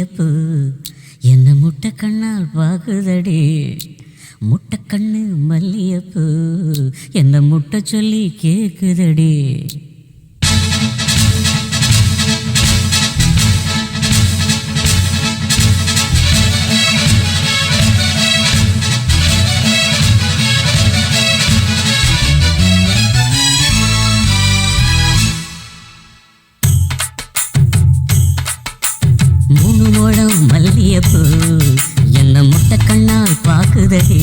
மல்லியப்பூ என்ன முட்டை கண்ணால் பாக்குதடி. முட்டை கண்ணு மல்லியப்பூ என்ன முட்டை சொல்லி கேக்குதடி. மூணு முழம் மல்லியப்பூ என்ன முட்டை கண்ணால் பாக்குதடி.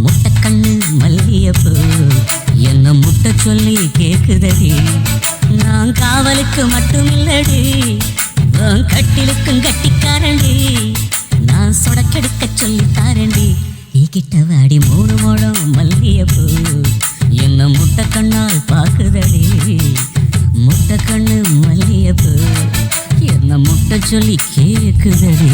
முட்டை கண்ணு மல்லியப்பூ என்ன முட்டை சொல்லி கேக்குதடி. நான் காவலுக்கு மட்டும் இல்லடி, கட்டிலுக்கும் கட்டிக்காரண்டி. நான் சொடக்கெடுக்க சொல்லி தாரண்டி. கிட்ட வாடி மூணு முழம் மல்லியப்பூ என்ன முட்டை கண்ணால் பாக்குதடி. முட்டை கண்ணு மல்லியப்பூ என்ன முட்டை சொல்லி கேக்குதடி.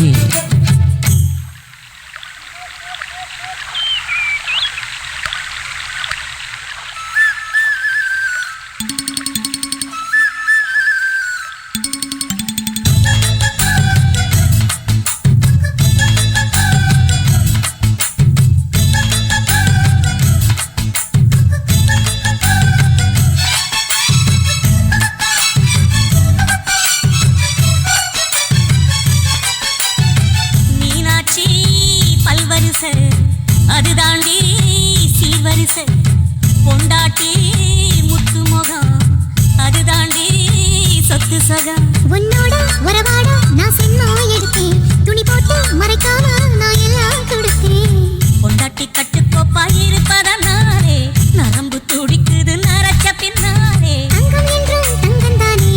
அது தாண்டி சீர்வரிசை பொண்டாட்டி முத்து முகம். அது தாண்டி சொத்து சகம். உன்னோட உறவாட நான் சின்ன எடுத்தேன். துணி போட்டு மறைக்காம நான் எல்லாம் கொடுத்தேன். பொண்டாட்டி கட்டுக்கோப்பா இருப்பதனாலே நரம்பு துடிக்குது நரச்ச பின்னாலே. தங்கம் என்றும் தங்கம் தானே,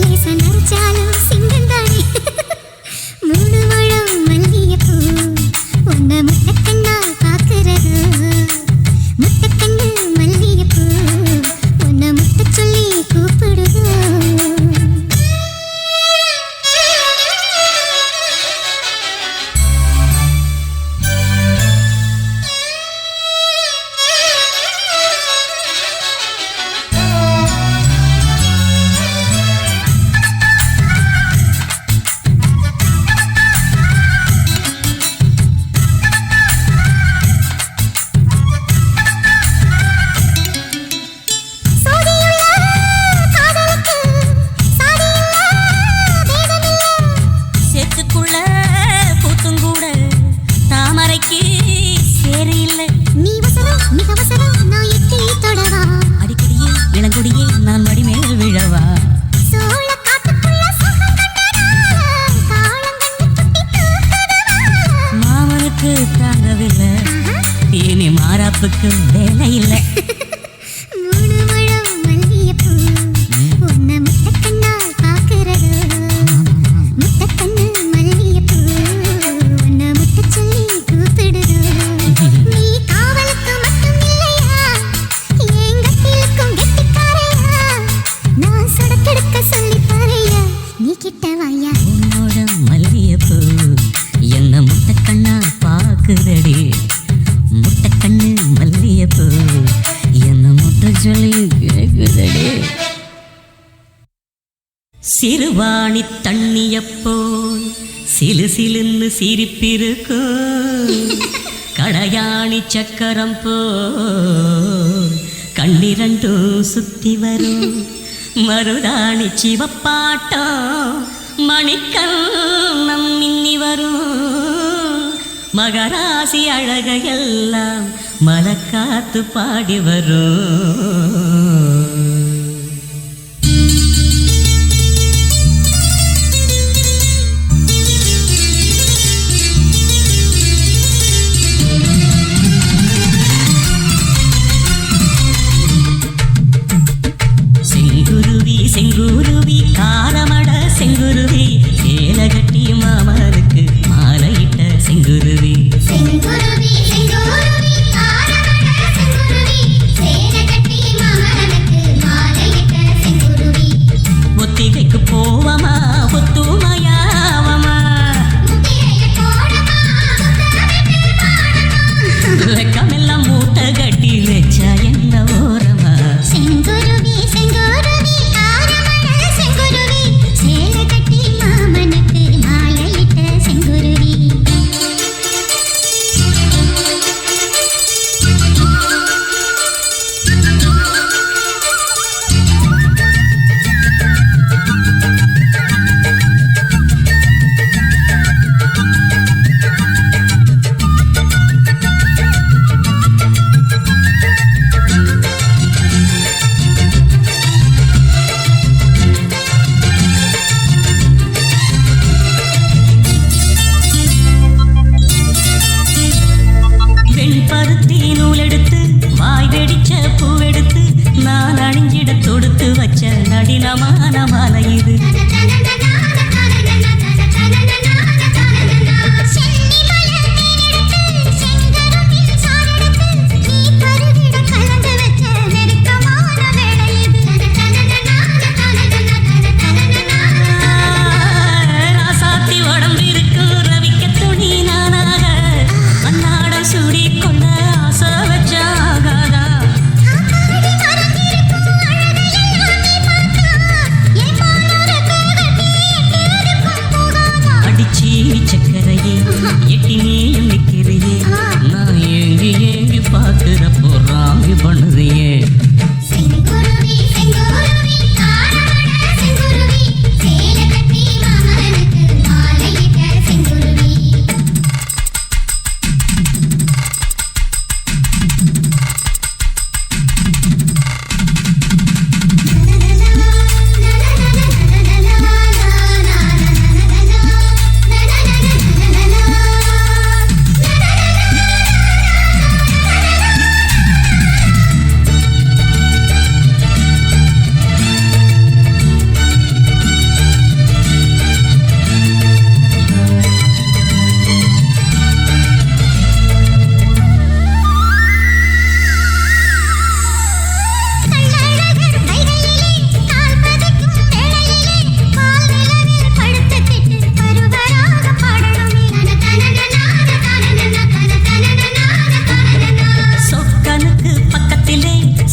லேச நரைச்சாலும் சிங்கம் தானே. மூணு முழம் மல்லியப்பூ உன்னை முட்டை கண்ணால் பாக்குறது. முட்டை கண்ணு மல்லியப்பூ உன்னை முட்டை சொல்லி கூப்பிடுது. நான் மடிமேல் விழவா மாமனுக்கு தாங்கவில்லை, இனி மாறாப்புக்கு வேலை இல்லை. மூணு முழம் மல்லியப்பூ உன்னை முட்டை கண்ணால் பாக்குறது. முட்டை கண்ணு மல்லியப்பூ உன்னை முட்டை சொல்லி கூப்பிடுது. நீ காவலுக்கு மட்டும் இல்லையா, என் கட்டிலுக்கும் கெட்டிக்காரையா. நான் சொடக்கெடுக்க சொல்லி பாரையா, நீ கிட்ட வாயா. உன்னோட மல்லியப்பூ என்ன முட்டை கண்ணால் பாக்குதடி. முட்டை கண்ணு மல்லியப்பூ என்ன முட்டை சொல்லி கேக்குதடி. சிறுவாணி தண்ணியப்போல் சிலு சிலுன்னு சிரிப்பிருக்கும். கடையாணி சக்கரம் போல் கண்ணிரண்டும் சுத்தி வரும். மருதாணி சிவப்பாட்டம் மணிக்கண்ணம் மின்னி வரும். மகராசி அழகையெல்லாம் மலக்காத்து பாடி வரும். செங்குருவி காரமட செங்குருவி சேலகட்டி மாமனுக்கு மாலையிட்ட செங்குருவி. செங்குருவி செங்குருவி காரமட செங்குருவி சேலகட்டி மாமனுக்கு தொடுத்து வச்ச நடினமான மாலை இது. ராசாத்தி உடம்பு இருக்கு ரவிக்க துணி நானாக அன்னாடம் சூடி கொண்ட ஆசை வச்சாகாதா. அடிச்சி சக்கரையே எட்டி நீயும் நிக்கிறியே நான் ஏங்கி ஏங்கி பார்க்கிறப்போ ராங்கி பண்ணுறியே.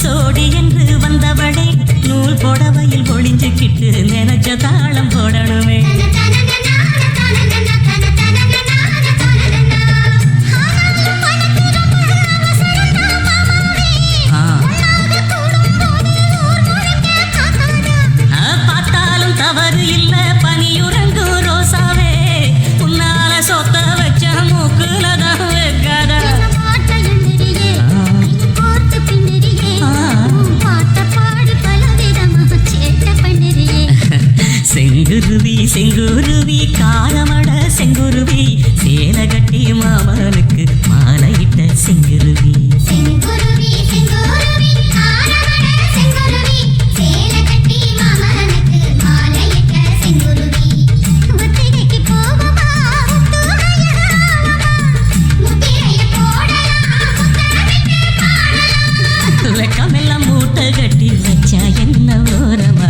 சோடி என்று வந்தவளே நூல் புடவையில் ஒளிஞ்சுக்கிட்டு நினைச்ச தாளம் போடணுமே. பார்த்தாலும் தவறு இல்ல பனியுறங்கும் ரோசாவே உன்னால சொத்த வச்ச மூக்குல தான் வைக்காத. செங்குருவி செங்குருவி காலமட செங்குருவி சேலை கட்டி மாமனுக்கு மாலையிட்ட செங்குருவி. வெக்கமெல்லாம் மூட்டை கட்டி வச்சா என்ன ஓரமா.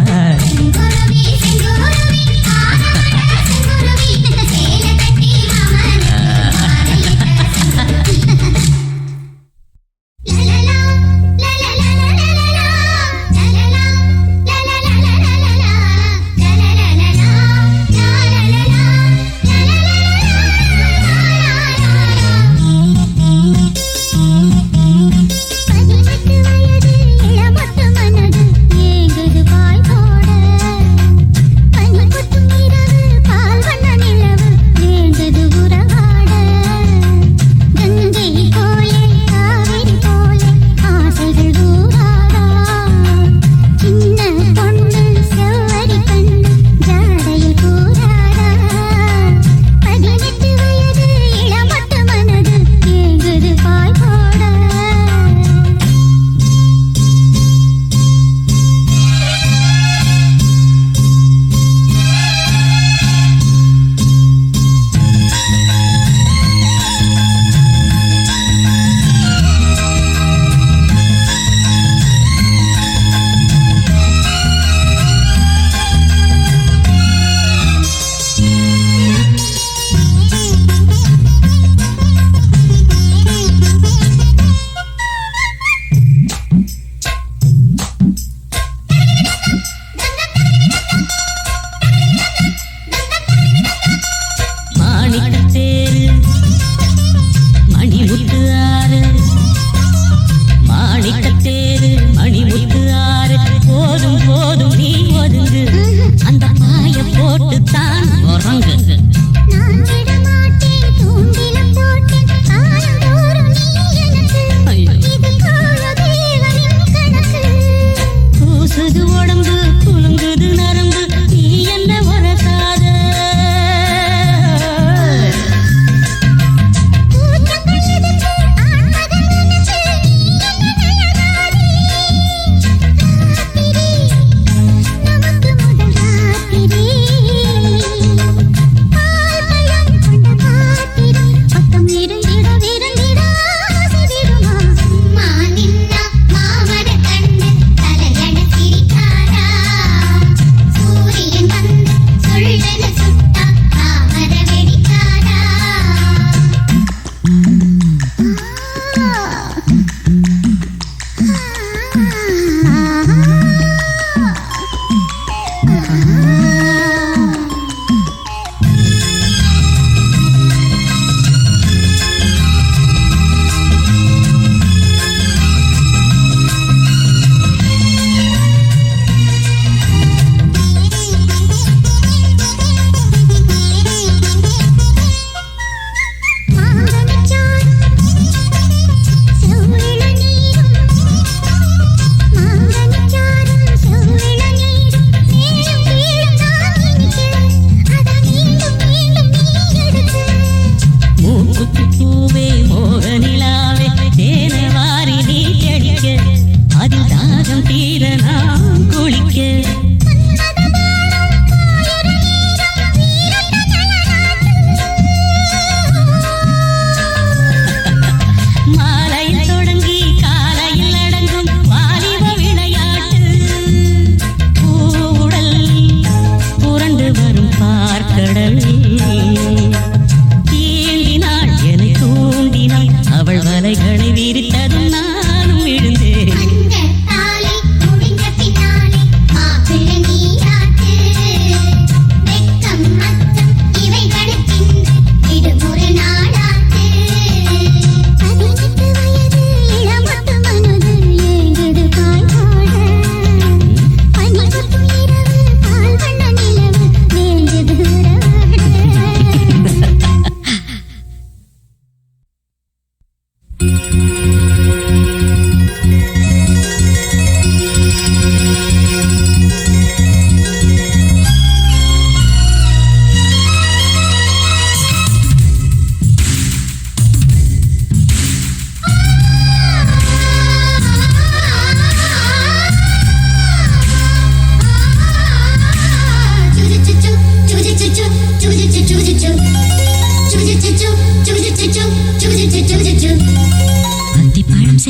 Thank you.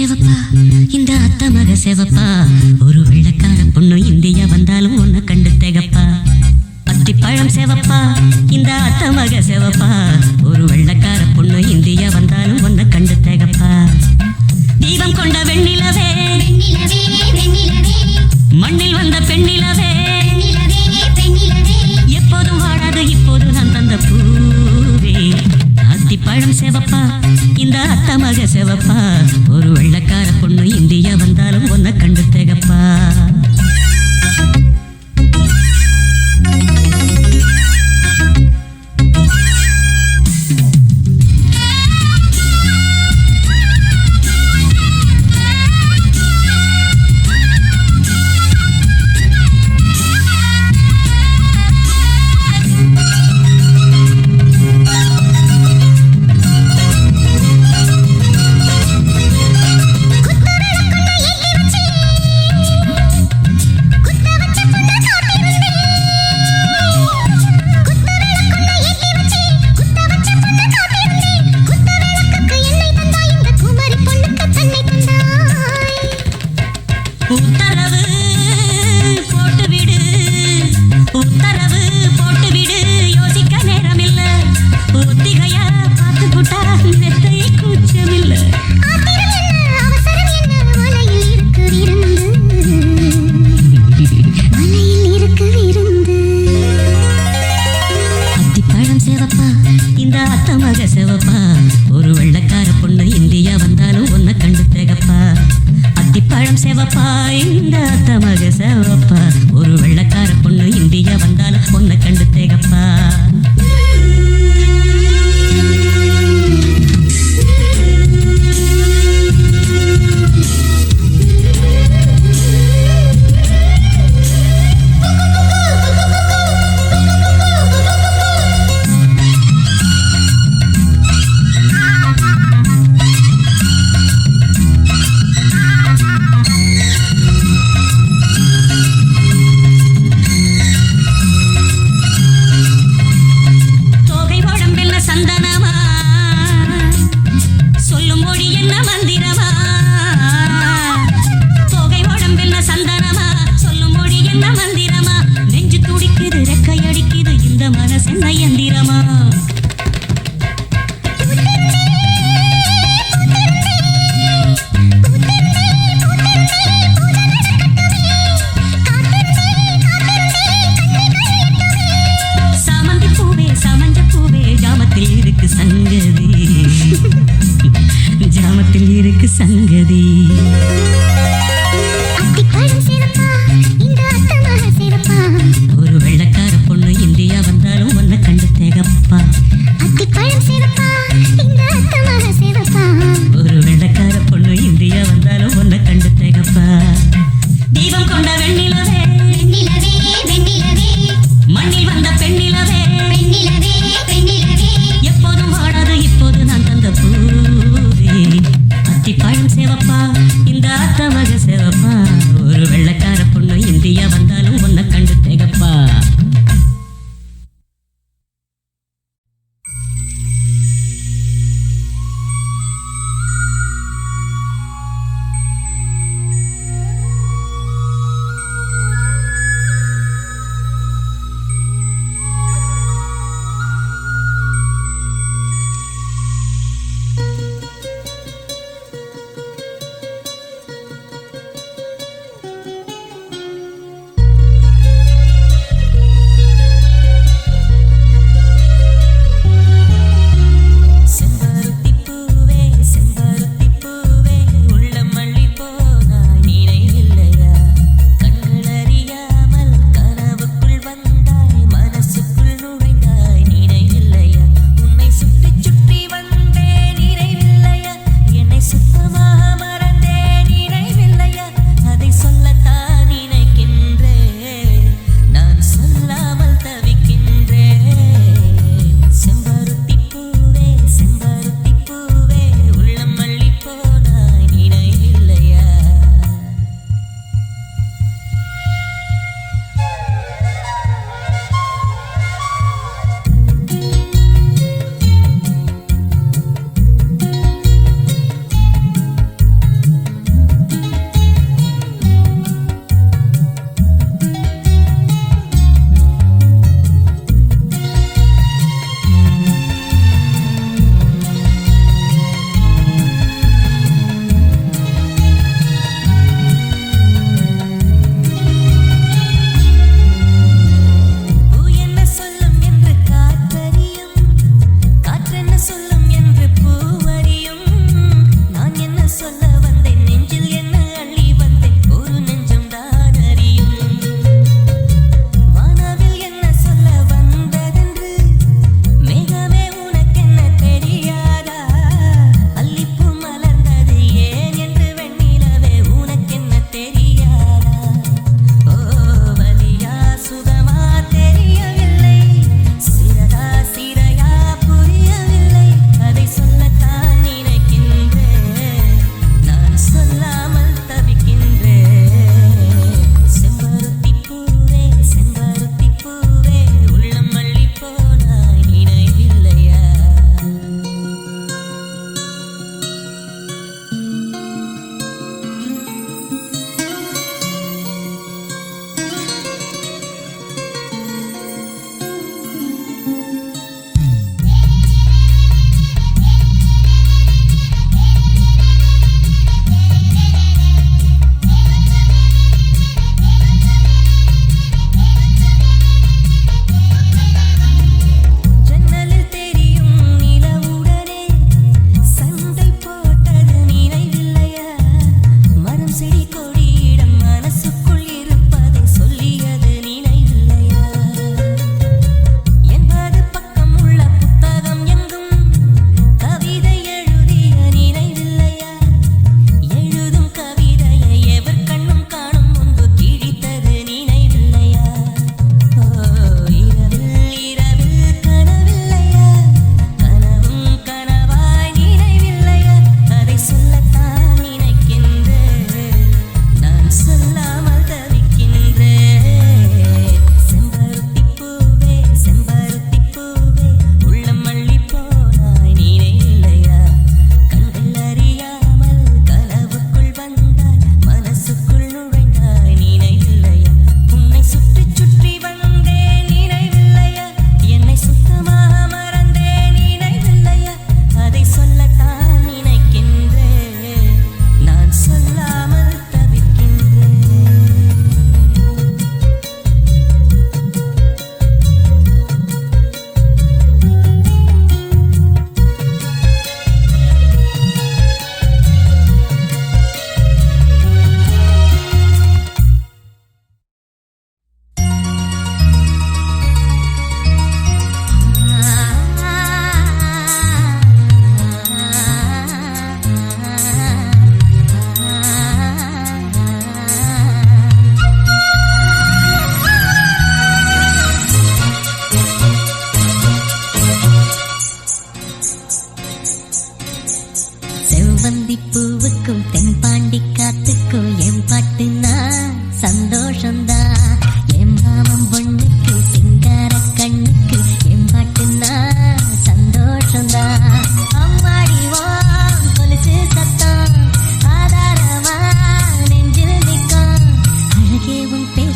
செவப்பா இந்த அத்த மக செவப்பா ஒரு வெள்ளக்கார பொண்ணு இந்தியா வந்தாலும் உன்னை கண்டு திகப்பா அத்திப்பழம் செவப்பா இந்த அத்த மக செவப்பா ஒரு வெள்ளக்கார பொண்ணு இந்தியா வந்தாலும் உன்னை கண்டு திகப்பா தீபம் கொண்ட வெண்ணிலவே மண்ணில் வந்த பெண்ணிலவே எப்போதும் வாடாது இப்போது நான் தந்த பூவே அத்திப்பழம் செவப்பா இந்த அத்த மக செவப்பா ஒரு வெள்ளக்கார பொண்ணு இந்தியா வந்தாலும் உன்னை கண்டு திகப்பா உத்தரவு போட்டு விடு யோசிக்க நேரமில்ல ஒத்திகையா பார்த்து புட்டா நெத்தை கூச்சமில்ல அத்திப்பழம் செவப்பா இந்த அத்த மக செவப்பா ஒரு வெள்ளக்கார பொண்ணு இந்தியா வந்தாலும் உன்னை கண்டு திகப்பா அத்திப்பழம் செவப்பா இந்த அத்த மக செவப்பா ஒரு வெள்ளக்கார பொண்ணு இந்தியா வந்தாலும் உன்னை கண்டு திகப்பா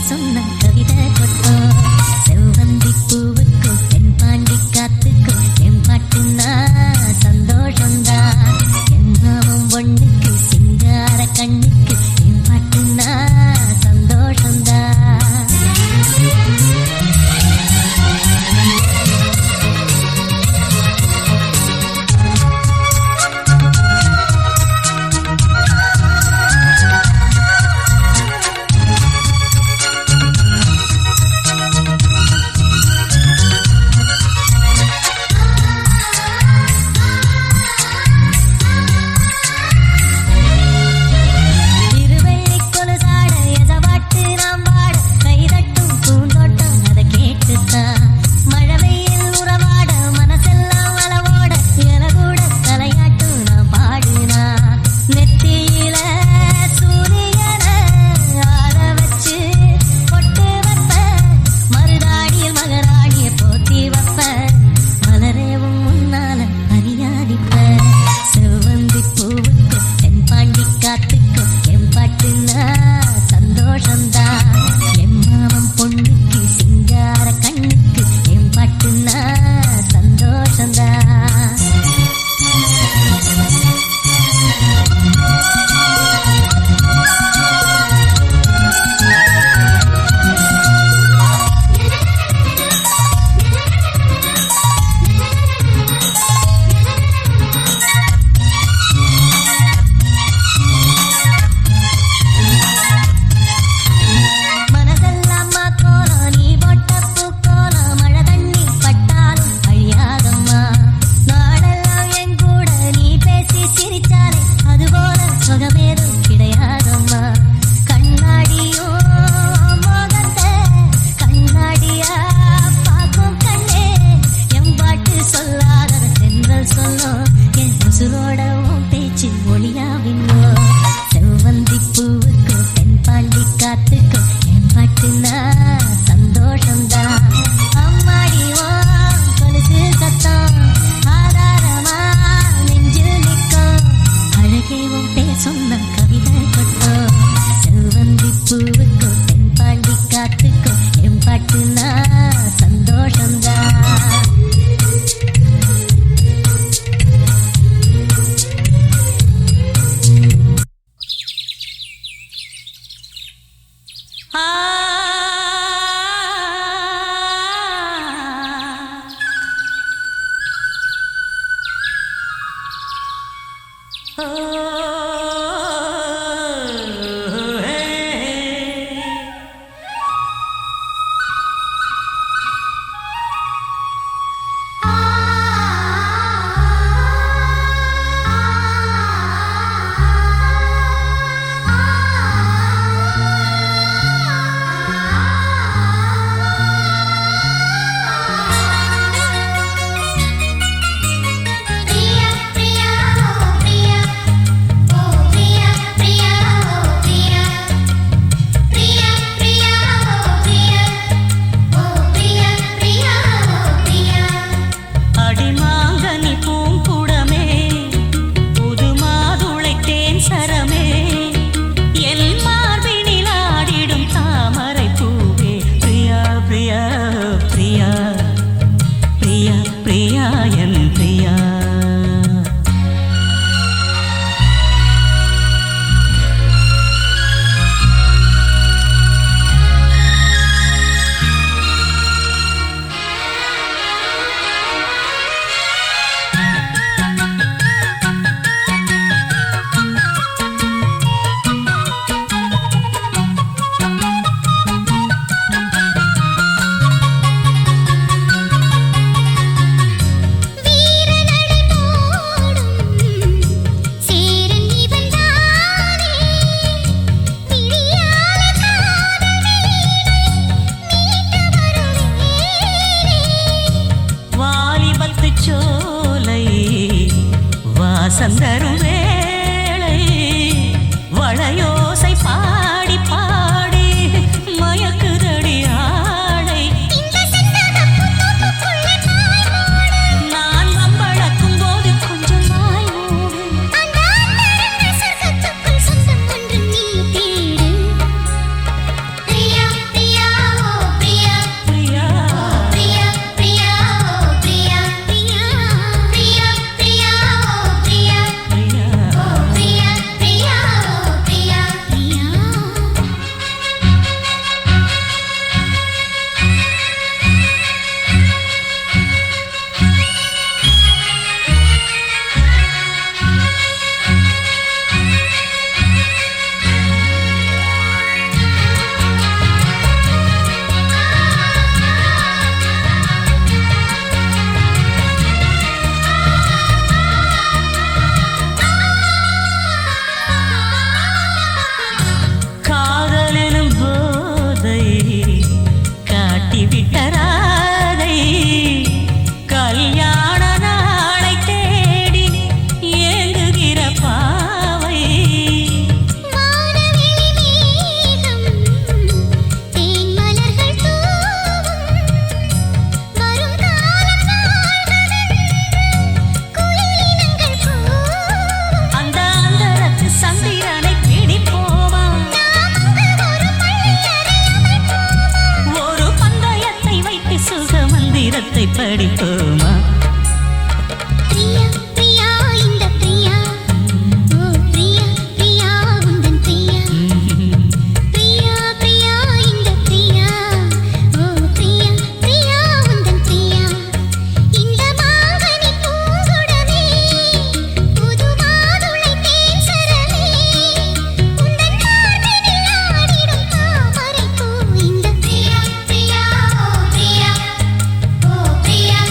சொன்ன கவிதை கொட்டும் செவ்வந்தி பூவுக்கும் தென்பாண்டி காத்துக்கும் என் பாட்டுனா சந்தோஷம்தான் என் மாமன் பொண்ணுக்கு சிங்கார கண்ணுக்கு என் பாட்டுனா சந்தோஷம்தான் படிப்போமா பிரியா பிரியா இந்த பிரியா ஓ பிரியா பிரியா உந்தன் பிரியா பிரியா பிரியா இந்த பிரியா ஓ பிரியா பிரியா உந்தன் பிரியா இந்த மாங்கனி பூங்குடமே புது மாதுளை தேன் சரமே உந்தன் மார்பினில் ஆடிடும் தாமரை பூ இந்த பிரியா பிரியா ஓ பிரியா ஓ பிரியா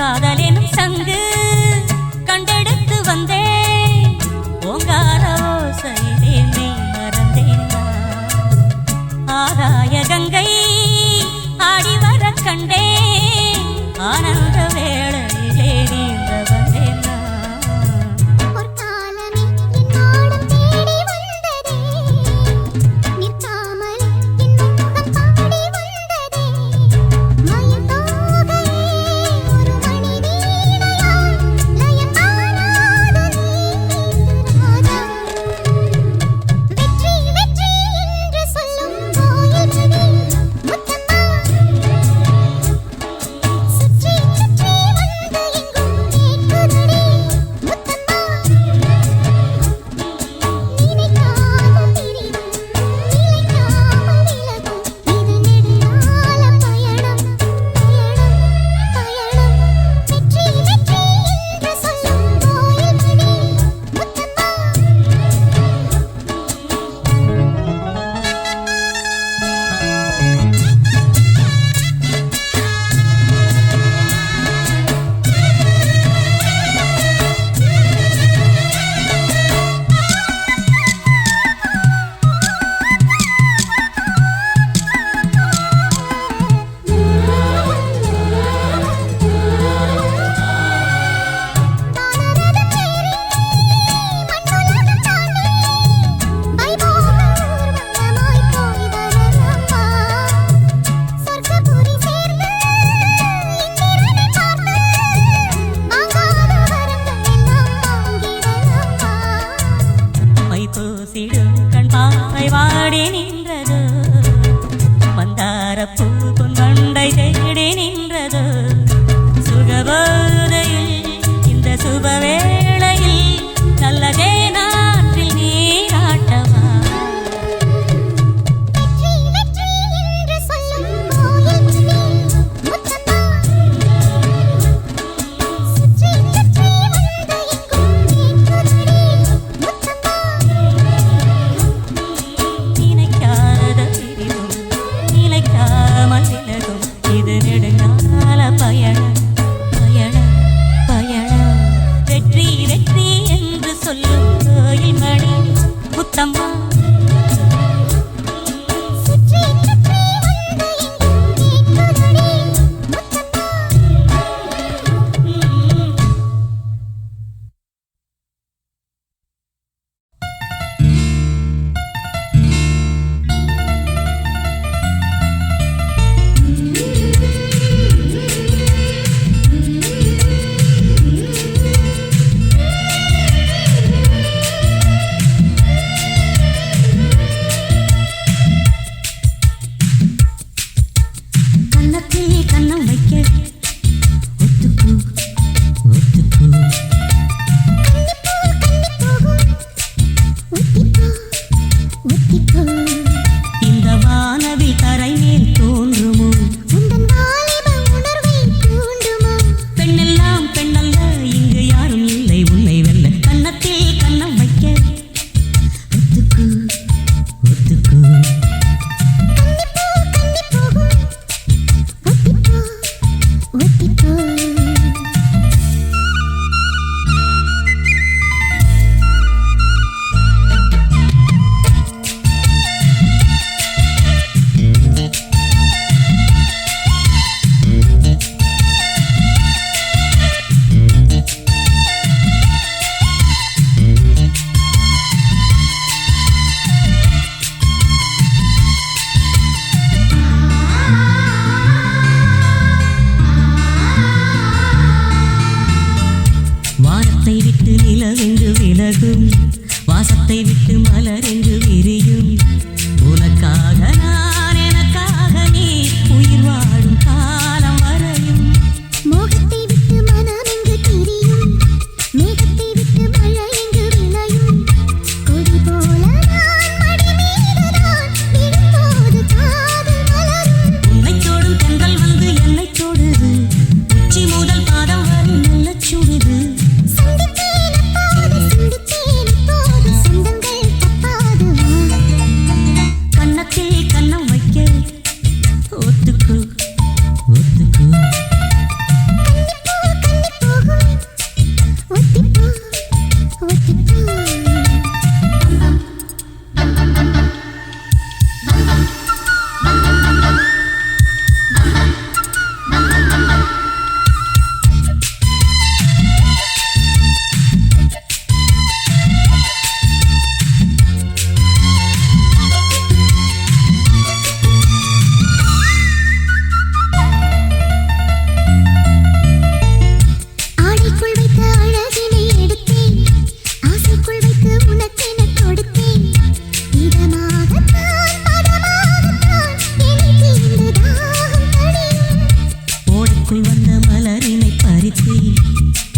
காதலின் சங்கு கண்டெடுத்து வந்தேன் ஓங்கார ஓசையிலே நீ மறந்தேன் ஆகாய கங்கை ஆடி வர கண்டேன் ஆனந்த வேளையிலே நீந்த வந்தேன்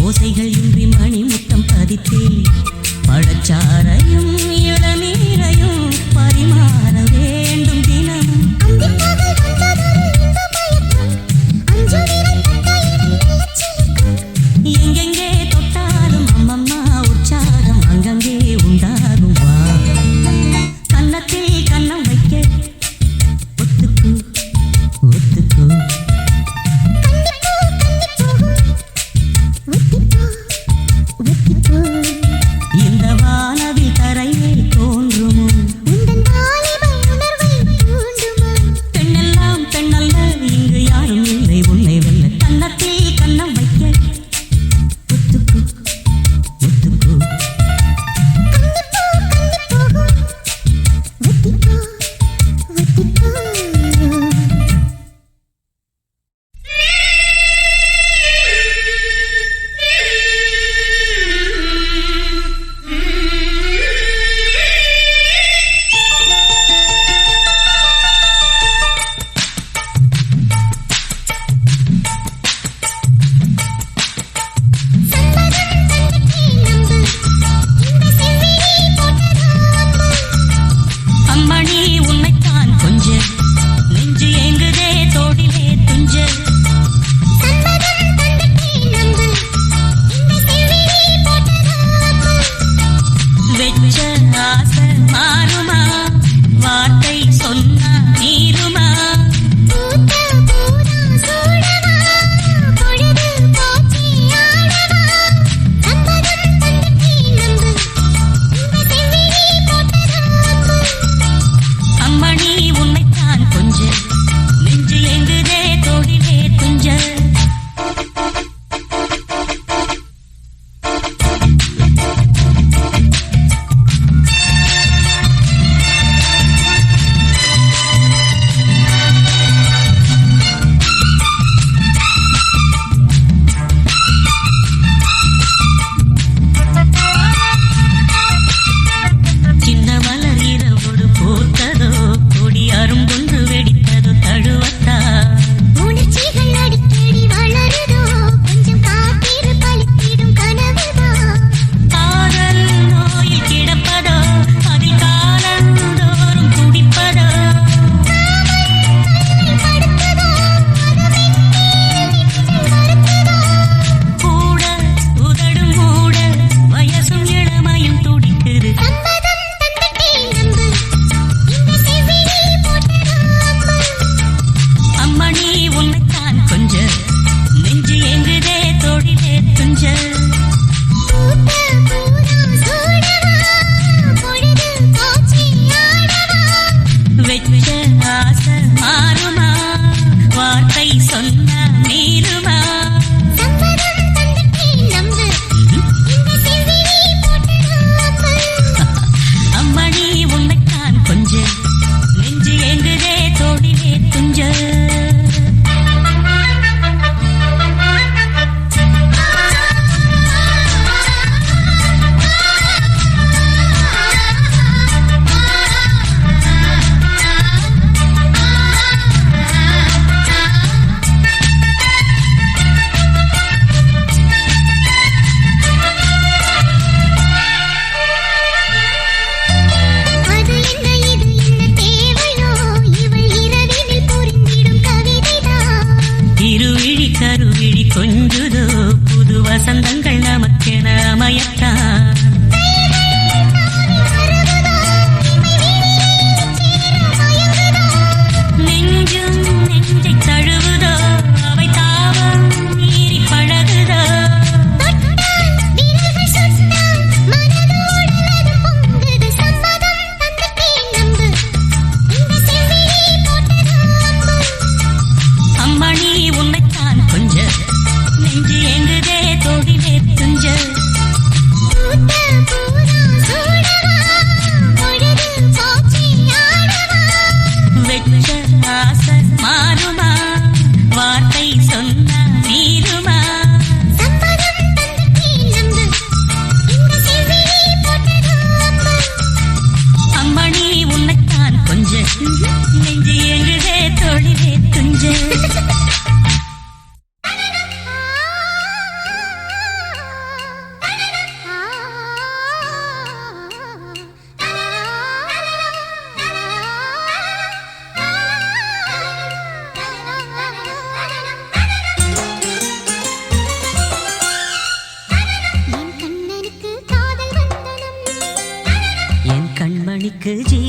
ஓசைகள் இன்றி மணி முத்தம் பதித்தேன் பழச்சாரையும் இளநீரையும் பரிமாற வேண்டும் தினமும் எங்கெங்கே தொட்டாலும் அம்மம்மா உற்சாகம் அங்கங்கே உண்டாகும் வா கன்னத்தில் கன்னம் வைக்க ஒத்துக்கு ஒத்துக்கு இந்த வானவில் தரையில் தோன்றுமோ உந்தன் வாலிப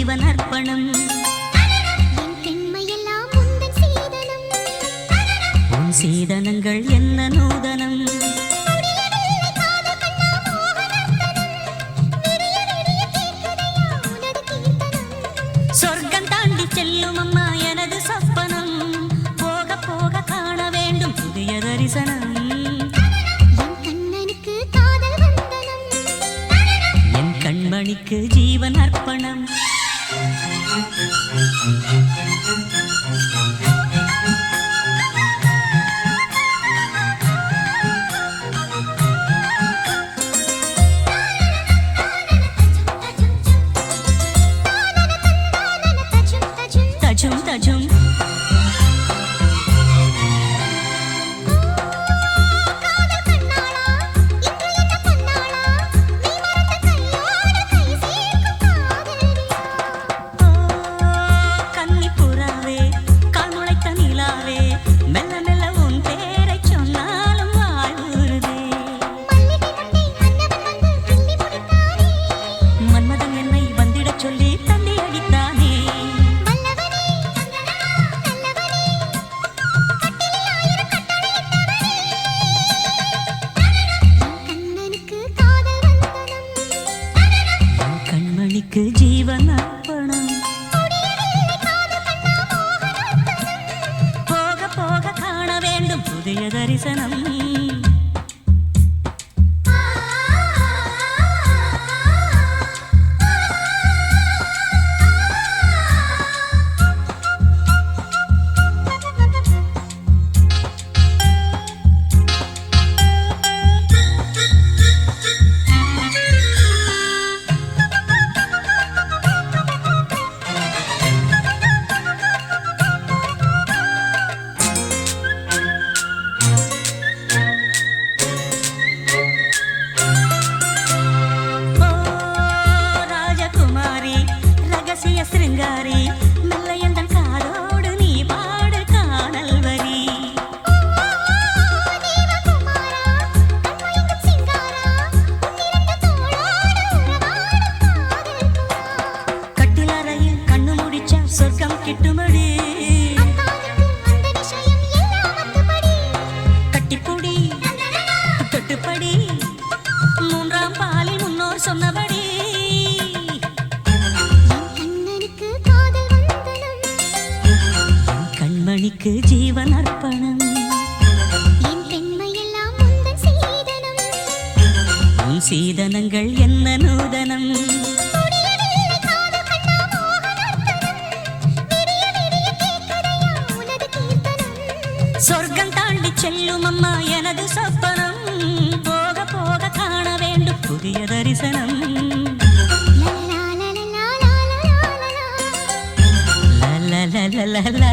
ஜீவன் அர்ப்பணம். என் பெண்மையெல்லாம் உந்தன் சீதனம். உன் சீதனங்கள் என்ன நூதனம். முடியவில்லை காதல் கண்ணா மோகனர்த்தனம். விடிய விடிய கேட்குதையா உனது கீர்த்தனம். சொர்க்கம் தாண்டி செல்லும் அம்மா எனது சொப்பனம். போக போக காண வேண்டும் புதிய தரிசனம். என் கண்ணனுக்கு காதல் வந்தனம். என் கண்மணிக்கு ஜீவன் அர்ப்பணம். தஜும் தஜும் காதல் கண்ணாளா இன்று என்ன பொன்னாளா நீ மறந்த கையோடு கை சேர்க்கும் காதலியா. கன்னி புறாவே கால் முளைத்த நிலாவே மெல்ல மெல்ல உன் பேரைச் சொன்னாலும் வாழ்வுறுதே. மல்லிகை முட்டை மன்னவன் வந்து கிள்ளி முடித்தானே. மன்மதன் என்னை வந்திடச் சொல்லி தள்ளி அடித்தானே. வல்லவனே நல்லவனே கட்டிலில் ஆயிரம் கட்டளையிட்டவனே. என் கண்ணனுக்கு காதல் வந்தனம். என் கண்மணிக்கு ஜீவன் அர்ப்பணம். முடியவில்லை காதல் கண்ணா மோகனர்த்தனம். போக போக காண வேண்டும் புதிய தரிசனம். ஓ ராஜகுமாரி ரகசிய சிருங்காரி மெல்ல எந்தன் காதோடு நீ பாடு காணல் வரி. தேவகுமாரா கண்மயங்கும் சிங்காரா உன்னிரண்டு தோளோடு உறவாடும் காதல் புறா. கட்டிலறையில் கண்ணு முடிச்சா சொர்க்கம் கிட்டுமடி. அக்காலுக்கு அந்த விஷயம் எல்லாம் அத்துப்படி. கட்டிப்புடி தொட்டுப்படி மூன்றாம் பாலில் முன்னோர் சொன்னபடி. என் கண்ணனுக்கு காதல் வந்தனம். என் கண்மணிக்கு ஜீவன் அர்ப்பணம். என் பெண்மையெல்லாம் உந்தன் சீதனம். உன் சீதனங்கள் என்ன நூதனம். முடியவில்லை காதல் கண்ணா மோகனர்த்தனம். விடிய விடிய கேட்குதையா உனது கீர்த்தனம். சொர்க்கம் தாண்டி செல்லும் அம்மா எனது சொப்பனம். போக போக காண வேண்டும் புதிய தரிசனம். லா லா லா லா லா லா லா லா. லா லா லா லா லா